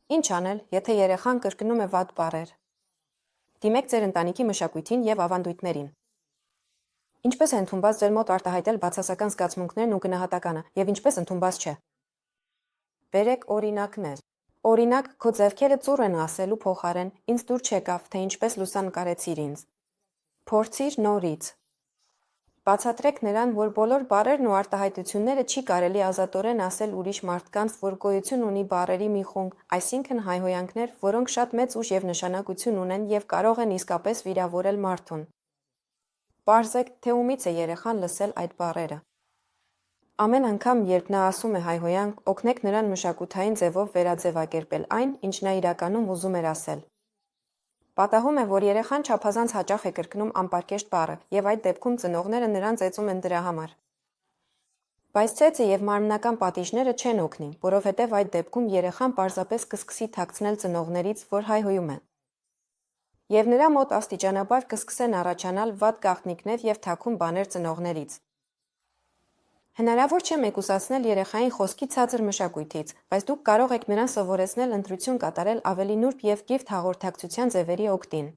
Ինչ անել, եթե երեխան կրկնում է վատ բառեր։ Դիմեք ձեր ընտանիքի մշակույթին և ավանդույթներին։ Ինչպես է ընդունված ձեր մոտ արտահայտել բացասական զգացմունքներն ու գնահատականը, և ինչպես ընդունված չէ։ Բերեք օրինակներ։ Օրինակ, քո ձեռքերը ծուռ են ասելու փոխարեն, ինձ դուր չեկավ, թե ինչպես լուսանկարեցիր ինձ։ Փորձիր նորից։ Բացատրեք նրան, որ բոլոր բառերն ու արտահայտությունները չի կարելի ազատորեն ասել ուրիշ մարդկանց, որ գոյություն ունի բառերի մի խումբ, այսինքն հայհոյանքներ, որոնք շատ մեծ ուժ և նշանակություն ունեն և կարող են իսկապես վիրավորել մարդուն։ Պարզեք, թե ումից է երեխան լսել այդ բառերը։ Ամեն անգամ, երբ նա ասում է հայհոյանք, օգնեք նրան մշակութային ձևով վերաձևակերպել այն, ինչ նա իրականում ուզում էր ասել։ Պատահում է, որ երեխան չափազանց հաճախ է կրկնում անպարկեշտ բառը, և այդ դեպքում ծնողները նրան ծեծում են դրա համար։ Բայց ծեծը և մարմնական պատիժները չեն օգնի, որովհետև այդ դեպքում երեխան պարզապես կսկսի թաքցնել ծնողներից, որ հայհոյում է։ Եվ նրա մոտ աստիճանաբար կսկսեն առաջանալ վատ գաղտնիքներ և թաքուն բաներ ծնողներից։ Հնարավոր չէ մեկուսացնել երեխային խոսքի ցածր մշակույթից, բայց դուք կարող եք նրան սովորեցնել ընտրություն կատարել ավելի նուրբ և կիրթ հաղորդակցության ձևերի օգտին։